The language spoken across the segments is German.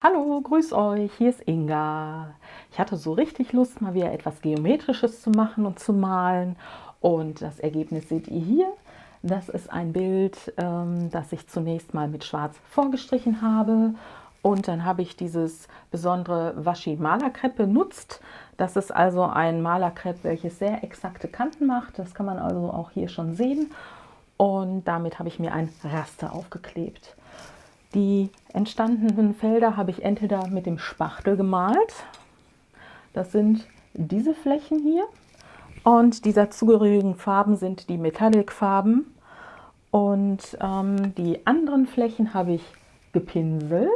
Hallo, grüß euch, hier ist Inga. Ich hatte so richtig Lust, mal wieder etwas Geometrisches zu machen und zu malen. Und das Ergebnis seht ihr hier. Das ist ein Bild, das ich zunächst mal mit Schwarz vorgestrichen habe. Und dann habe ich dieses besondere Washi-Malerkrepp benutzt. Das ist also ein Malerkrepp, welches sehr exakte Kanten macht. Das kann man also auch hier schon sehen. Und damit habe ich mir ein Raster aufgeklebt. Die entstandenen Felder habe ich entweder mit dem Spachtel gemalt. Das sind diese Flächen hier. Und die dazugehörigen Farben sind die Metallic-Farben. Und die anderen Flächen habe ich gepinselt.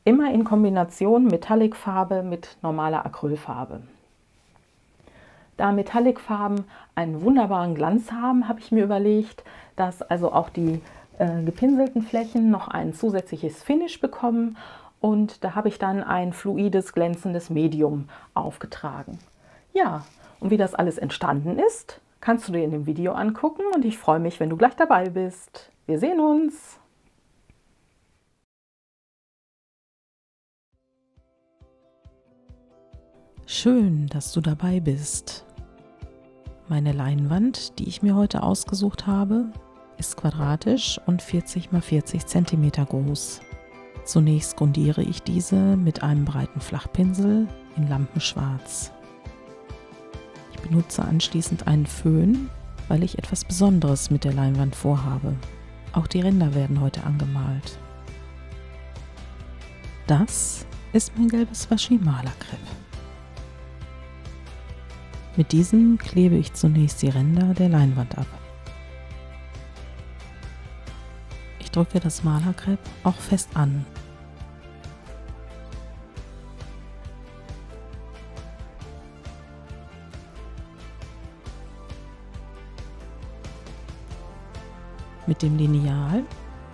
Immer in Kombination Metallic-Farbe mit normaler Acrylfarbe. Da Metallic-Farben einen wunderbaren Glanz haben, habe ich mir überlegt, dass also auch die gepinselten Flächen noch ein zusätzliches Finish bekommen, und da habe ich dann ein fluides, glänzendes Medium aufgetragen. Ja, und wie das alles entstanden ist, kannst du dir in dem Video angucken, und ich freue mich, wenn du gleich dabei bist. Wir sehen uns! Schön, dass du dabei bist. Meine Leinwand, die ich mir heute ausgesucht habe, ist quadratisch und 40 x 40 cm groß. Zunächst grundiere ich diese mit einem breiten Flachpinsel in Lampenschwarz. Ich benutze anschließend einen Föhn, weil ich etwas Besonderes mit der Leinwand vorhabe. Auch die Ränder werden heute angemalt. Das ist mein gelbes Washi-Malerkrepp. Mit diesem klebe ich zunächst die Ränder der Leinwand ab. Ich drücke das Malerkrepp auch fest an. Mit dem Lineal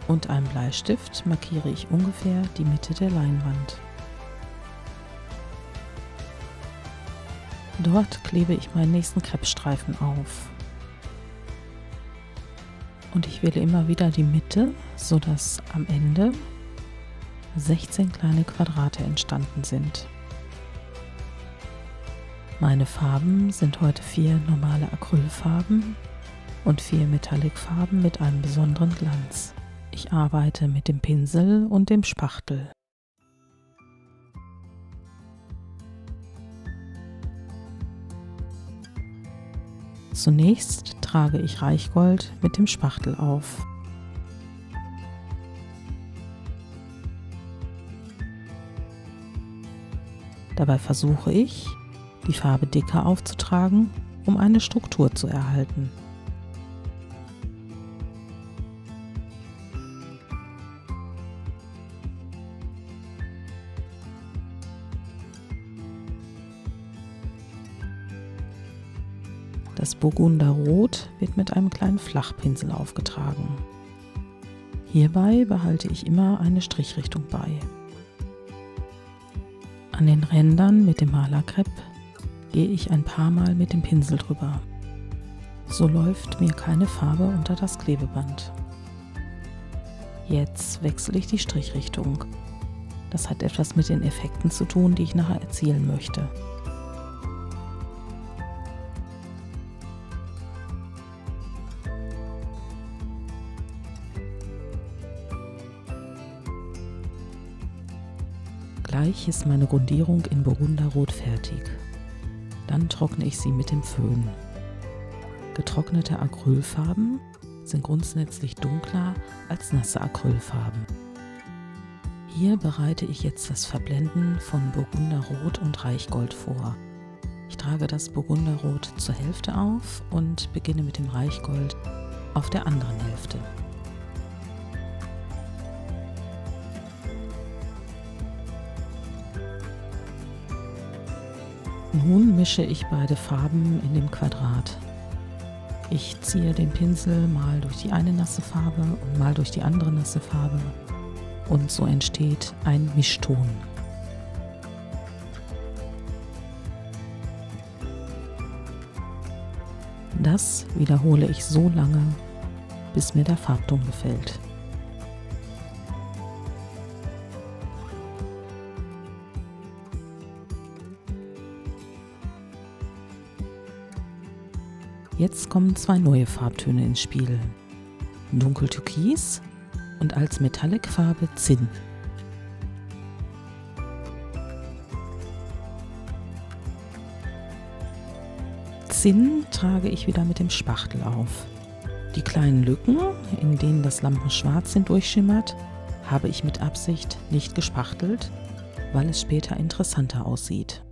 und einem Bleistift markiere ich ungefähr die Mitte der Leinwand. Dort klebe ich meinen nächsten Kreppstreifen auf. Und ich wähle immer wieder die Mitte, sodass am Ende 16 kleine Quadrate entstanden sind. Meine Farben sind heute 4 normale Acrylfarben und 4 Metallic-Farben mit einem besonderen Glanz. Ich arbeite mit dem Pinsel und dem Spachtel. Zunächst trage ich Reichgold mit dem Spachtel auf. Dabei versuche ich, die Farbe dicker aufzutragen, um eine Struktur zu erhalten. Das Burgunderrot wird mit einem kleinen Flachpinsel aufgetragen. Hierbei behalte ich immer eine Strichrichtung bei. An den Rändern mit dem Malerkrepp gehe ich ein paar Mal mit dem Pinsel drüber. So läuft mir keine Farbe unter das Klebeband. Jetzt wechsle ich die Strichrichtung. Das hat etwas mit den Effekten zu tun, die ich nachher erzielen möchte. Gleich ist meine Grundierung in Burgunderrot fertig. Dann trockne ich sie mit dem Föhn. Getrocknete Acrylfarben sind grundsätzlich dunkler als nasse Acrylfarben. Hier bereite ich jetzt das Verblenden von Burgunderrot und Reichgold vor. Ich trage das Burgunderrot zur Hälfte auf und beginne mit dem Reichgold auf der anderen Hälfte. Nun mische ich beide Farben in dem Quadrat. Ich ziehe den Pinsel mal durch die eine nasse Farbe und mal durch die andere nasse Farbe, und so entsteht ein Mischton. Das wiederhole ich so lange, bis mir der Farbton gefällt. Jetzt kommen 2 neue Farbtöne ins Spiel. Dunkeltürkis und als Metallic-Farbe Zinn. Zinn trage ich wieder mit dem Spachtel auf. Die kleinen Lücken, in denen das Lampenschwarz hindurchschimmert, habe ich mit Absicht nicht gespachtelt, weil es später interessanter aussieht.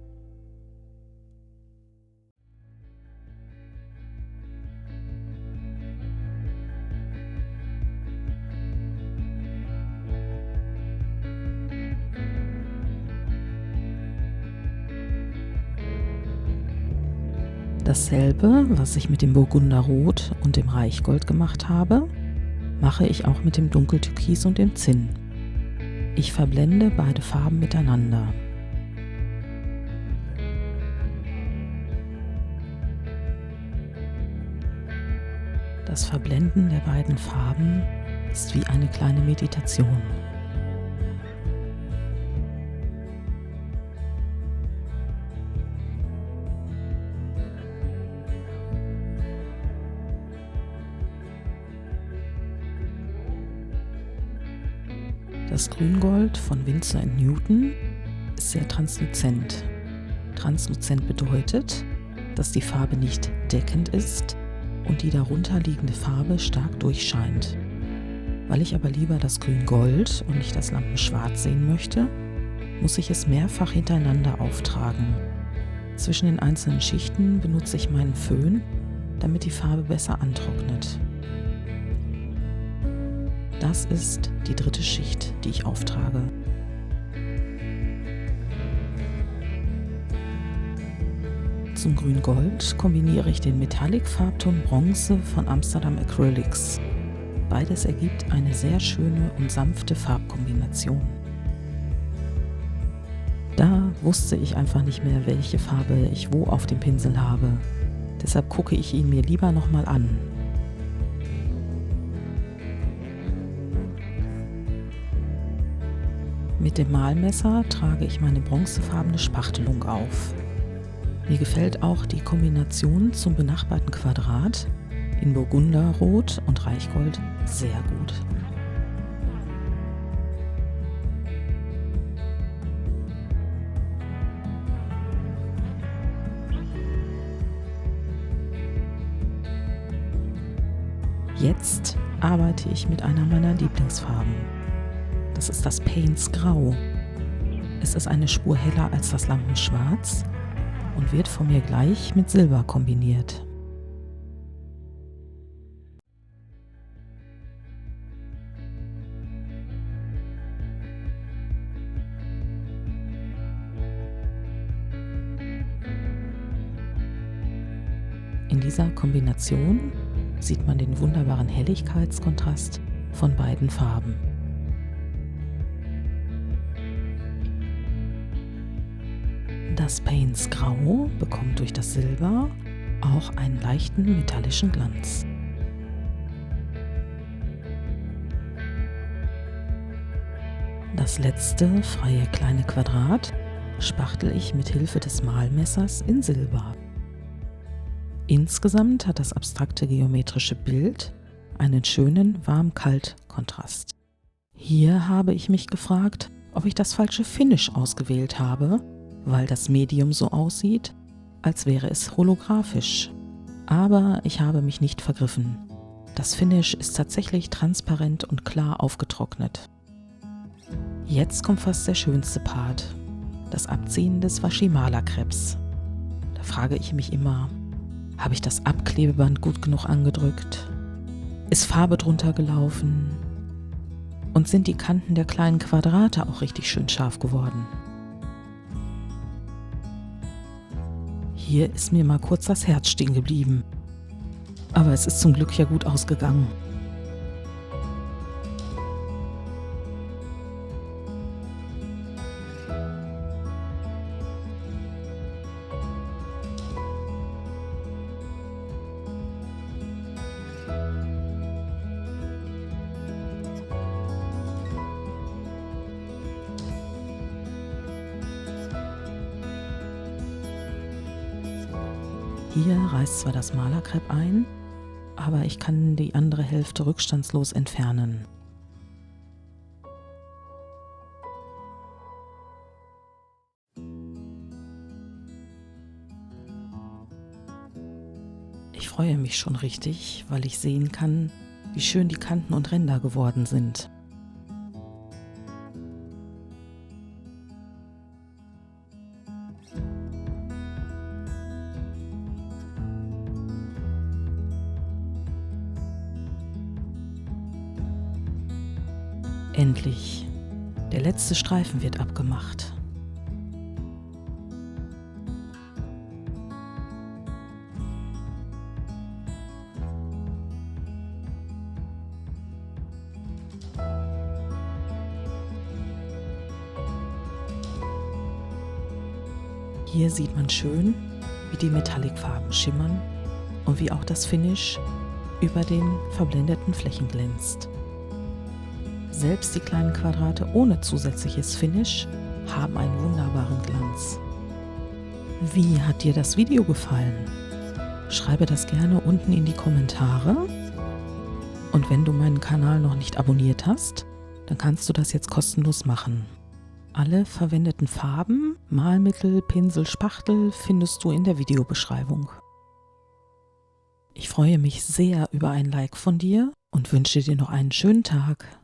Dasselbe, was ich mit dem Burgunderrot und dem Reichgold gemacht habe, mache ich auch mit dem Dunkeltürkis und dem Zinn. Ich verblende beide Farben miteinander. Das Verblenden der beiden Farben ist wie eine kleine Meditation. Das Grüngold von Winsor & Newton ist sehr transluzent. Transluzent bedeutet, dass die Farbe nicht deckend ist und die darunter liegende Farbe stark durchscheint. Weil ich aber lieber das Grüngold und nicht das Lampenschwarz sehen möchte, muss ich es mehrfach hintereinander auftragen. Zwischen den einzelnen Schichten benutze ich meinen Föhn, damit die Farbe besser antrocknet. Das ist die 3. Schicht, die ich auftrage. Zum Grüngold kombiniere ich den Metallic-Farbton Bronze von Amsterdam Acrylics. Beides ergibt eine sehr schöne und sanfte Farbkombination. Da wusste ich einfach nicht mehr, welche Farbe ich wo auf dem Pinsel habe. Deshalb gucke ich ihn mir lieber nochmal an. Mit dem Malmesser trage ich meine bronzefarbene Spachtelung auf. Mir gefällt auch die Kombination zum benachbarten Quadrat in Burgunderrot und Reichgold sehr gut. Jetzt arbeite ich mit einer meiner Lieblingsfarben. Das ist das Payne's Grau. Es ist eine Spur heller als das Lampenschwarz und wird von mir gleich mit Silber kombiniert. In dieser Kombination sieht man den wunderbaren Helligkeitskontrast von beiden Farben. Das Payne's Grau bekommt durch das Silber auch einen leichten metallischen Glanz. Das letzte freie kleine Quadrat spachtel ich mit Hilfe des Malmessers in Silber. Insgesamt hat das abstrakte geometrische Bild einen schönen Warm-Kalt-Kontrast. Hier habe ich mich gefragt, ob ich das falsche Finish ausgewählt habe, weil das Medium so aussieht, als wäre es holographisch. Aber ich habe mich nicht vergriffen. Das Finish ist tatsächlich transparent und klar aufgetrocknet. Jetzt kommt fast der schönste Part, das Abziehen des Washimala-Krebs. Da frage ich mich immer, habe ich das Abklebeband gut genug angedrückt? Ist Farbe drunter gelaufen? Und sind die Kanten der kleinen Quadrate auch richtig schön scharf geworden? Hier ist mir mal kurz das Herz stehen geblieben. Aber es ist zum Glück ja gut ausgegangen. Hier reißt zwar das Malerkrepp ein, aber ich kann die andere Hälfte rückstandslos entfernen. Ich freue mich schon richtig, weil ich sehen kann, wie schön die Kanten und Ränder geworden sind. Endlich! Der letzte Streifen wird abgemacht. Hier sieht man schön, wie die Metallicfarben schimmern und wie auch das Finish über den verblendeten Flächen glänzt. Selbst die kleinen Quadrate ohne zusätzliches Finish haben einen wunderbaren Glanz. Wie hat dir das Video gefallen? Schreibe das gerne unten in die Kommentare. Und wenn du meinen Kanal noch nicht abonniert hast, dann kannst du das jetzt kostenlos machen. Alle verwendeten Farben, Malmittel, Pinsel, Spachtel findest du in der Videobeschreibung. Ich freue mich sehr über ein Like von dir und wünsche dir noch einen schönen Tag.